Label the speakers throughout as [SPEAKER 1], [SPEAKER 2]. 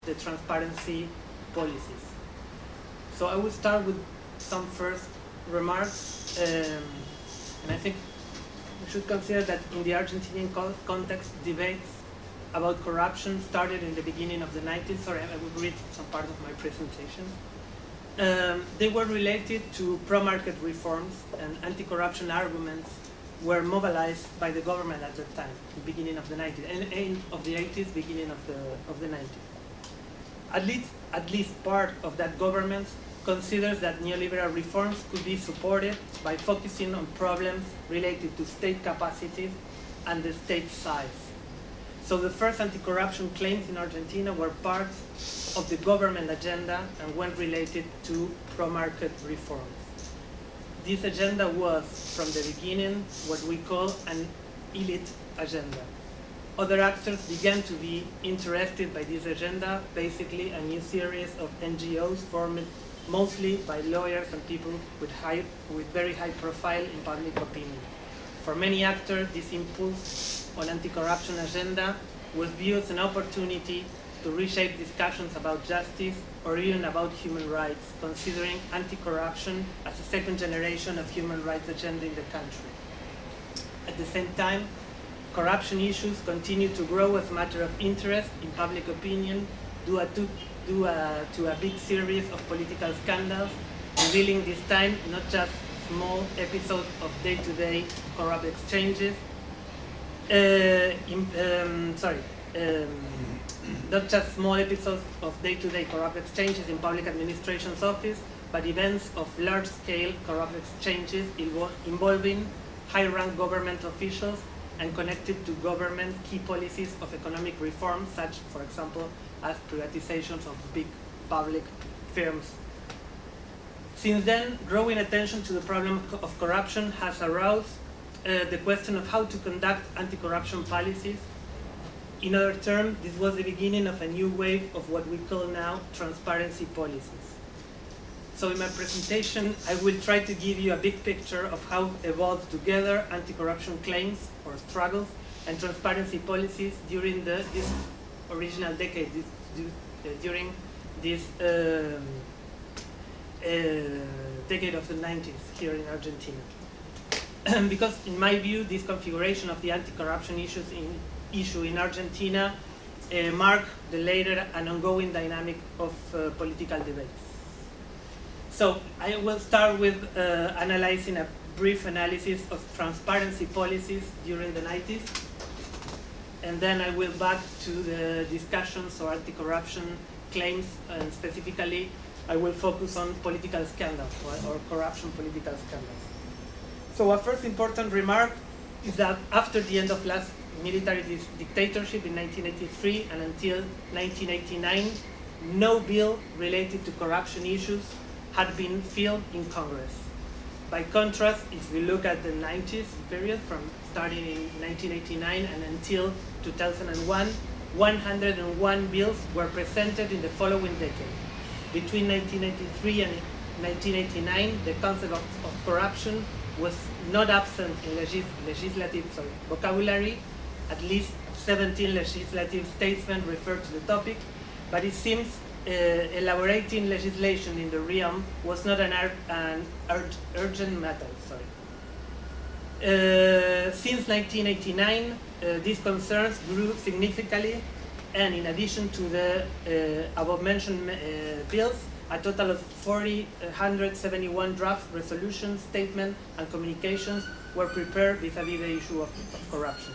[SPEAKER 1] the transparency policies. So I will start with some first remarks, and I think we should consider that in the Argentinian context, debates about corruption started in the beginning of the 90s. Sorry, I will read some part of my presentation. They were related to pro-market reforms, and anti-corruption arguments were mobilized by the government at that time, the beginning of the 90s, and end of the 80s, beginning of the 90s. At least part of that government considers that neoliberal reforms could be supported by focusing on problems related to state capacities and the state size. So the first anti-corruption claims in Argentina were part of the government agenda and were related to pro-market reforms. This agenda was, from the beginning, what we call an elite agenda. Other actors began to be interested by this agenda, basically a new series of NGOs formed mostly by lawyers and people with very high profile in public opinion. For many actors, this impulse on anti-corruption agenda was viewed as an opportunity to reshape discussions about justice or even about human rights, considering anti-corruption as a second generation of human rights agenda in the country. At the same time, corruption issues continue to grow as a matter of interest in public opinion due to a big series of political scandals, revealing this time not just small episodes of day-to-day corrupt exchanges, not just small episodes of day-to-day corrupt exchanges in public administration's office, but events of large-scale corrupt exchanges involving high-rank government officials and connected to government key policies of economic reform, such, for example, as privatizations of big public firms. Since then, growing attention to the problem of corruption has aroused the question of how to conduct anti-corruption policies. In other terms, this was the beginning of a new wave of what we call now transparency policies. So in my presentation, I will try to give you a big picture of how evolved together anti-corruption claims or struggles and transparency policies during this original decade, during this decade of the 90s here in Argentina. Because in my view, this configuration of the anti-corruption issue in Argentina marked the later and ongoing dynamic of political debates. So I will start with analyzing a brief analysis of transparency policies during the 90s, and then I will back to the discussions or anti-corruption claims, and specifically I will focus on political scandals or corruption political scandals. So a first important remark is that after the end of last military dictatorship in 1983 and until 1989, no bill related to corruption issues had been filed in Congress. By contrast, if we look at the 90s period, from starting in 1989 and until 2001, 101 bills were presented in the following decade. Between 1993 and 1989, the concept of corruption was not absent in legislative vocabulary. At least 17 legislative statements refer to the topic, but it seems elaborating legislation in the realm was not an urgent matter. Since 1989, these concerns grew significantly, and in addition to the above-mentioned bills, a total of 471 draft resolutions, statements, and communications were prepared vis-à-vis the issue of corruption.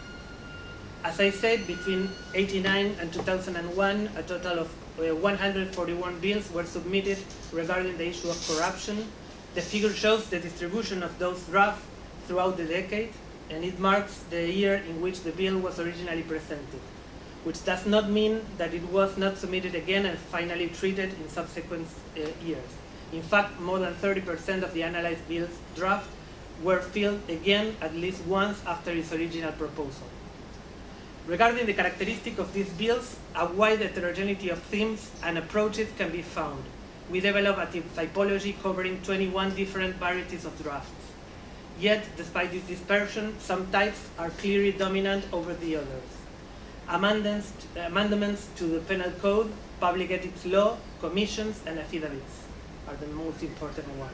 [SPEAKER 1] As I said, between 1989 and 2001, a total of 141 bills were submitted regarding the issue of corruption. The figure shows the distribution of those drafts throughout the decade, and it marks the year in which the bill was originally presented, which does not mean that it was not submitted again and finally treated in subsequent years. In fact, more than 30% of the analyzed bills draft were filled again at least once after its original proposal. Regarding the characteristic of these bills, a wide heterogeneity of themes and approaches can be found. We develop a typology covering 21 different varieties of drafts. Yet, despite this dispersion, some types are clearly dominant over the others. Amendments to the penal code, public ethics law, commissions, and affidavits are the most important ones.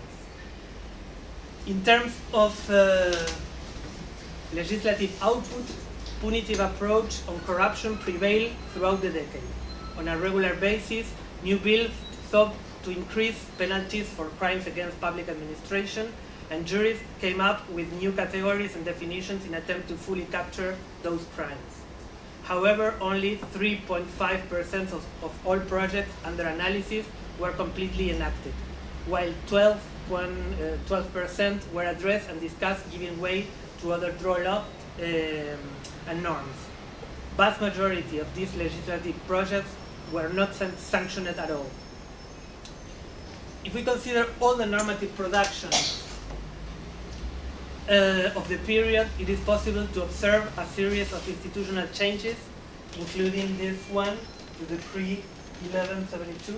[SPEAKER 1] In terms of legislative output, punitive approach on corruption prevailed throughout the decade. On a regular basis, new bills sought to increase penalties for crimes against public administration, and juries came up with new categories and definitions in an attempt to fully capture those crimes. However, only 3.5% of all projects under analysis were completely enacted, while 12% were addressed and discussed, giving way to other draw law and norms. Vast majority of these legislative projects were not sanctioned at all. If we consider all the normative production of the period, it is possible to observe a series of institutional changes, including this one, the Decree 1172,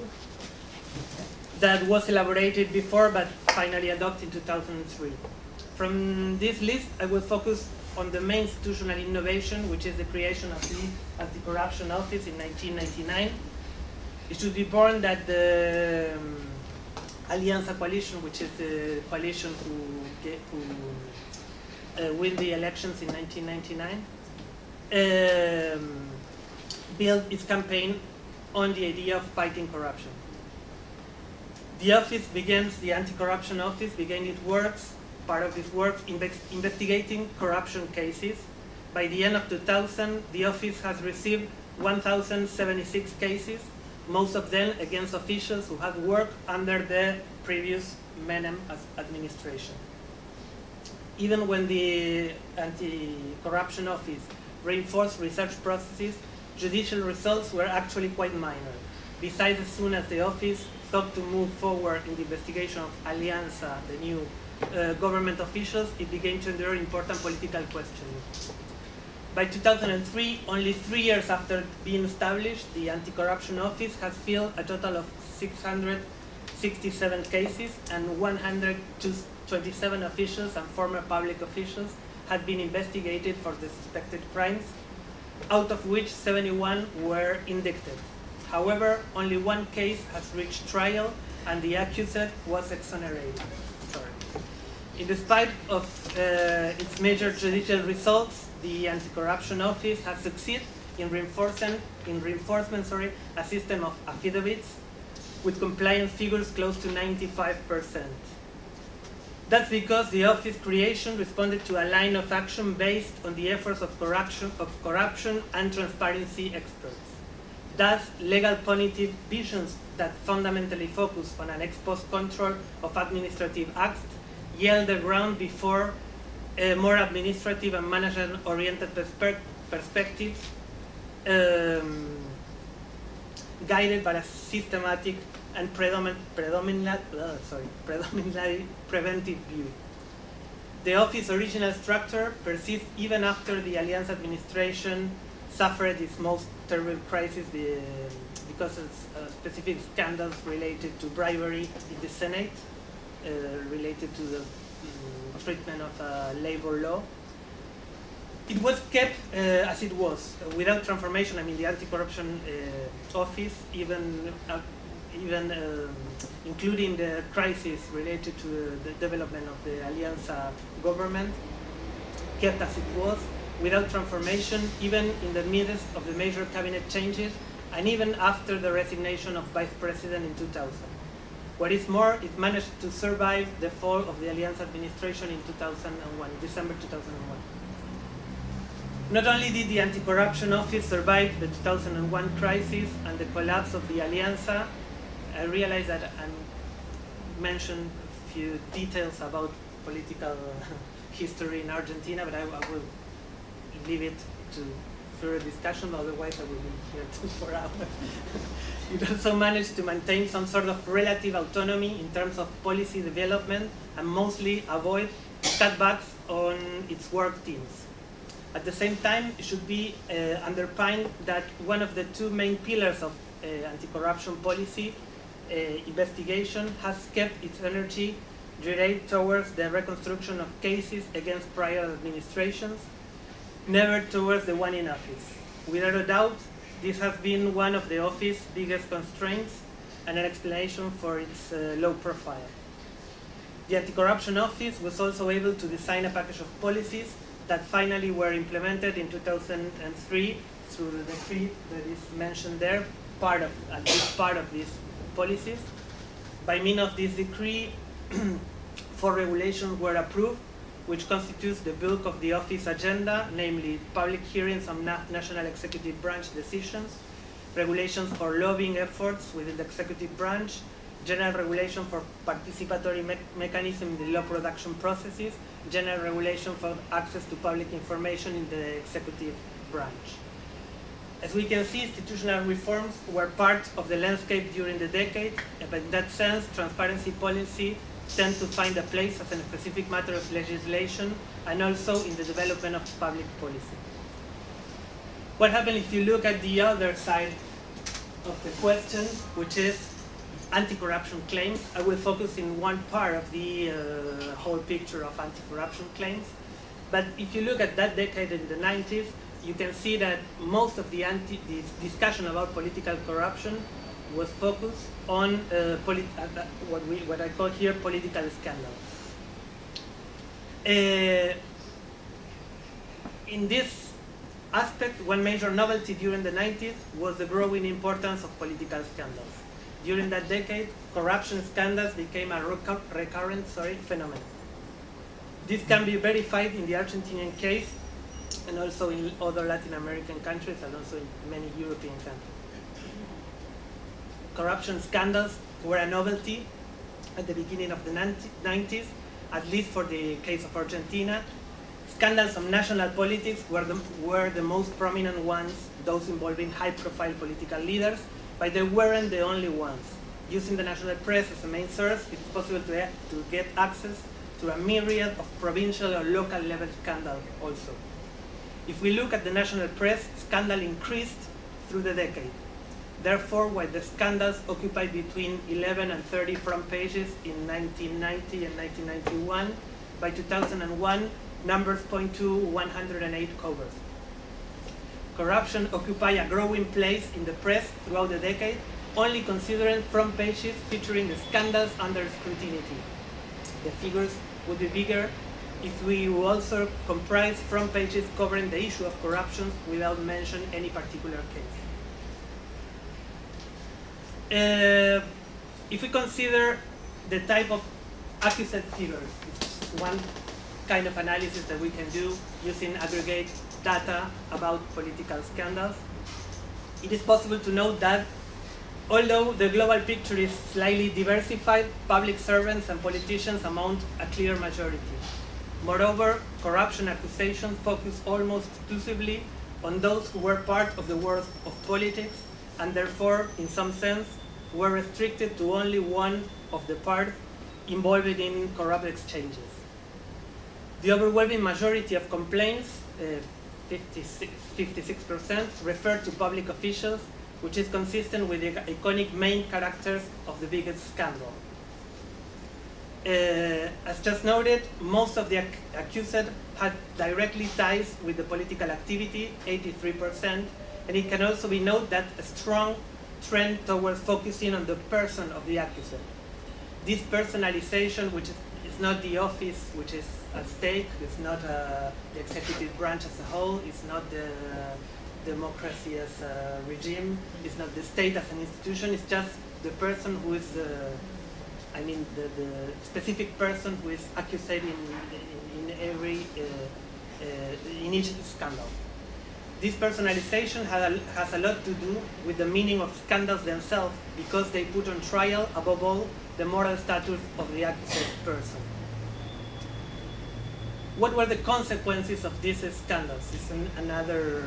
[SPEAKER 1] that was elaborated before but finally adopted in 2003. From this list, I will focus on the main institutional innovation, which is the creation of the Anti-Corruption Office in 1999. It should be borne that the Alianza coalition, which is the coalition who win the elections in 1999, built its campaign on the idea of fighting corruption. The Anti-Corruption Office began its works, part of its work, investigating corruption cases. By the end of 2000, the office has received 1,076 cases, most of them against officials who had worked under the previous Menem administration. Even when the Anti-Corruption Office reinforced research processes, judicial results were actually quite minor. Besides, as soon as the office sought to move forward in the investigation of Alianza, the new government officials, it began to endure important political questioning. By 2003, only 3 years after being established, the Anti-Corruption Office has filed a total of 667 cases, and 127 officials and former public officials had been investigated for the suspected crimes, out of which 71 were indicted. However, only one case has reached trial, and the accused was exonerated. In spite of its major judicial results, the Anti-Corruption Office has succeeded in reinforcement a system of affidavits with compliance figures close to 95%. That's because the office creation responded to a line of action based on the efforts of corruption and transparency experts. Thus, legal punitive visions that fundamentally focus on an ex-post control of administrative acts yield the ground before more administrative and management-oriented perspectives guided by a systematic and predominantly preventive view. The office's original structure persists even after the Alianza administration suffered its most terrible crisis because of specific scandals related to bribery in the Senate, related to the treatment of labor law. It was kept as it was, without transformation. I mean, the Anti-Corruption Office, even including the crisis related to the development of the Alianza government, kept as it was, without transformation, even in the midst of the major cabinet changes, and even after the resignation of Vice President in 2000. What is more, it managed to survive the fall of the Alianza administration in 2001, December 2001. Not only did the Anti-Corruption Office survive the 2001 crisis and the collapse of the Alianza, I realize that I mentioned a few details about political history in Argentina, but I will leave it to further discussion, otherwise I will be here 4 hours. It also managed to maintain some sort of relative autonomy in terms of policy development and mostly avoid cutbacks on its work teams. At the same time, it should be underpinned that one of the two main pillars of anti-corruption policy, investigation, has kept its energy directed towards the reconstruction of cases against prior administrations, never towards the one in office. Without a doubt, this has been one of the office's biggest constraints and an explanation for its low profile. The Anti-Corruption Office was also able to design a package of policies that finally were implemented in 2003 through the decree that is mentioned there, at least part of these policies. By means of this decree, 4 regulations were approved, which constitutes the bulk of the office agenda, namely public hearings on national executive branch decisions, regulations for lobbying efforts within the executive branch, general regulation for participatory mechanism in the law production processes, general regulation for access to public information in the executive branch. As we can see, institutional reforms were part of the landscape during the decade, but in that sense, transparency policy tend to find a place as a specific matter of legislation and also in the development of public policy. What happens if you look at the other side of the question, which is anti-corruption claims? I will focus in one part of the whole picture of anti-corruption claims. But if you look at that decade in the 90s, you can see that most of the discussion about political corruption was focused on what I call here political scandal. In this aspect, one major novelty during the 90s was the growing importance of political scandals. During that decade, corruption scandals became a recurrent phenomenon. This can be verified in the Argentinian case and also in other Latin American countries and also in many European countries. Corruption scandals were a novelty at the beginning of the 90s, at least for the case of Argentina. Scandals of national politics were the most prominent ones, those involving high-profile political leaders, but they weren't the only ones. Using the national press as a main source, it's possible to get access to a myriad of provincial or local level scandals also. If we look at the national press, scandal increased through the decade. Therefore, while the scandals occupied between 11 and 30 front pages in 1990 and 1991, by 2001, numbers point to 108 covers. Corruption occupied a growing place in the press throughout the decade, only considering front pages featuring the scandals under scrutiny. The figures would be bigger if we also comprise front pages covering the issue of corruption without mentioning any particular case. If we consider the type of accused figures, it's one kind of analysis that we can do using aggregate data about political scandals, it is possible to note that although the global picture is slightly diversified, public servants and politicians amount a clear majority. Moreover, corruption accusations focus almost exclusively on those who were part of the world of politics and therefore, in some sense, were restricted to only one of the parts involved in corrupt exchanges. The overwhelming majority of complaints, 56%, refer to public officials, which is consistent with the iconic main characters of the biggest scandal. As just noted, most of the accused had directly ties with the political activity, 83%, and it can also be noted that a strong trend towards focusing on the person of the accused. This personalization, which is not the office which is at stake, it's not the executive branch as a whole, it's not the democracy as a regime, it's not the state as an institution, it's just the person who is the specific person who is accused in each scandal. This personalization has a lot to do with the meaning of scandals themselves because they put on trial, above all, the moral status of the accused person. What were the consequences of these scandals? It's another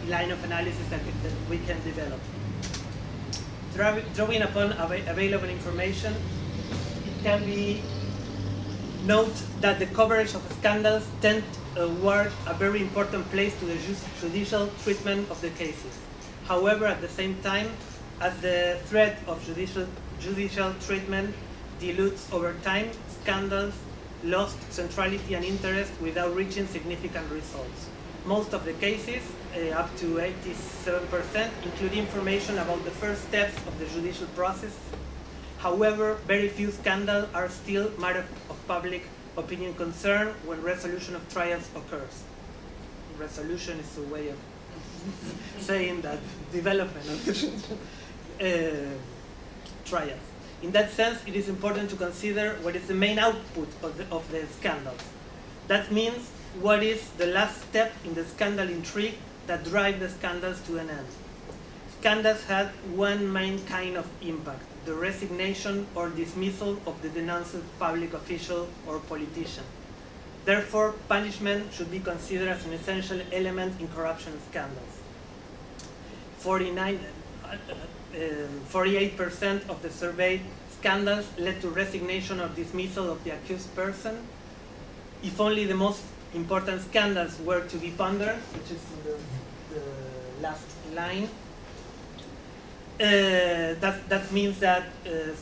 [SPEAKER 1] line of analysis that we can develop. Drawing upon available information, it can be note that the coverage of scandals tend toward a very important place to the judicial treatment of the cases. However, at the same time, as the threat of judicial treatment dilutes over time, scandals lost centrality and interest without reaching significant results. Most of the cases, up to 87%, include information about the first steps of the judicial process. However, very few scandals are still matter of public opinion concern when resolution of trials occurs. Resolution is a way of saying that development of trials. In that sense, it is important to consider what is the main output of the scandals. That means what is the last step in the scandal intrigue that drive the scandals to an end. Scandals had one main kind of impact: the resignation or dismissal of the denounced public official or politician. Therefore, punishment should be considered as an essential element in corruption scandals. 48% of the surveyed scandals led to resignation or dismissal of the accused person. If only the most important scandals were to be pondered, which is the last line, that means that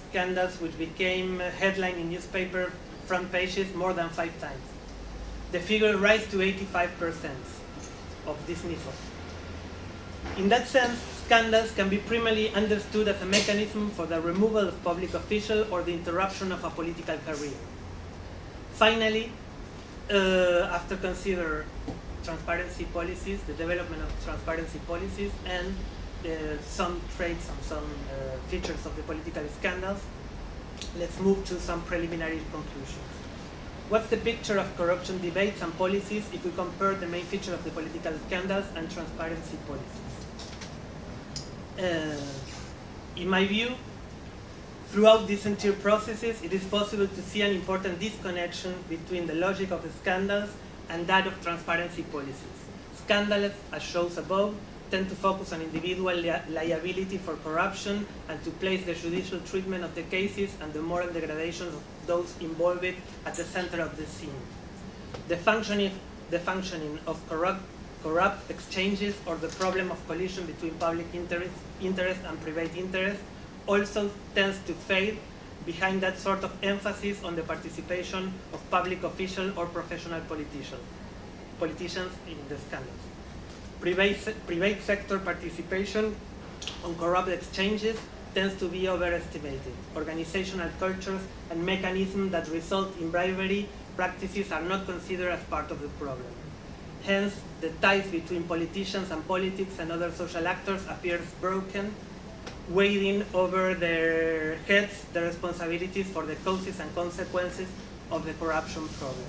[SPEAKER 1] scandals which became a headline in newspaper front pages more than 5 times. The figure rises to 85% of dismissal. In that sense, scandals can be primarily understood as a mechanism for the removal of public official or the interruption of a political career. Finally, after consider transparency policies, the development of transparency policies, and some traits and some features of the political scandals, let's move to some preliminary conclusions. What's the picture of corruption debates and policies if we compare the main feature of the political scandals and transparency policies? In my view, throughout these entire processes, it is possible to see an important disconnection between the logic of the scandals and that of transparency policies. Scandals, as shown above, tend to focus on individual liability for corruption and to place the judicial treatment of the cases and the moral degradation of those involved at the center of the scene. The functioning of corrupt exchanges or the problem of collision between public interest and private interest also tends to fade behind that sort of emphasis on the participation of public officials or professional politicians in the scandals. Private sector participation on corrupt exchanges tends to be overestimated. Organizational cultures and mechanisms that result in bribery practices are not considered as part of the problem. Hence, the ties between politicians and politics and other social actors appears broken, weighing over their heads the responsibilities for the causes and consequences of the corruption problem.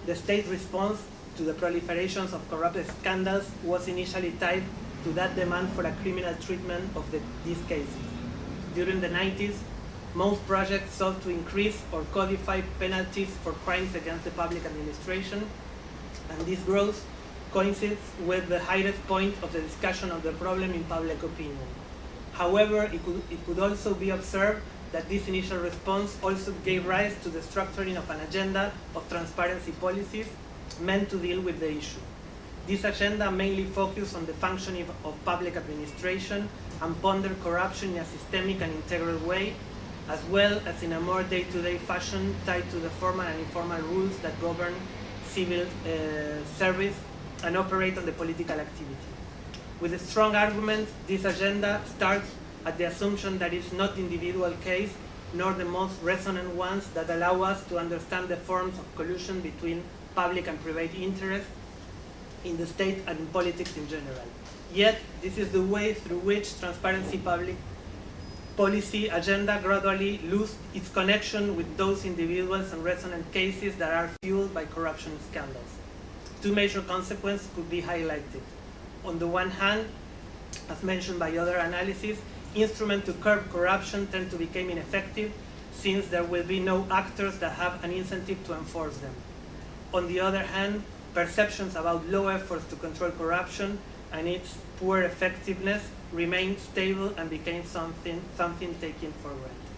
[SPEAKER 1] The state response to the proliferations of corrupt scandals was initially tied to that demand for a criminal treatment of these cases. During the 90s, most projects sought to increase or codify penalties for crimes against the public administration, and this growth coincides with the highest point of the discussion of the problem in public opinion. However, it could also be observed that this initial response also gave rise to the structuring of an agenda of transparency policies meant to deal with the issue. This agenda mainly focused on the functioning of public administration and pondered corruption in a systemic and integral way, as well as in a more day-to-day fashion tied to the formal and informal rules that govern civil service and operate on the political activity. With a strong argument, this agenda starts at the assumption that it's not the individual case, nor the most resonant ones that allow us to understand the forms of collusion between public and private interests in the state and in politics in general. Yet, this is the way through which transparency public policy agenda gradually loses its connection with those individuals and resonant cases that are fueled by corruption scandals. 2 major consequences could be highlighted. On the one hand, as mentioned by other analyses, instruments to curb corruption tend to become ineffective since there will be no actors that have an incentive to enforce them. On the other hand, perceptions about low efforts to control corruption and its poor effectiveness remained stable and became something taken for granted.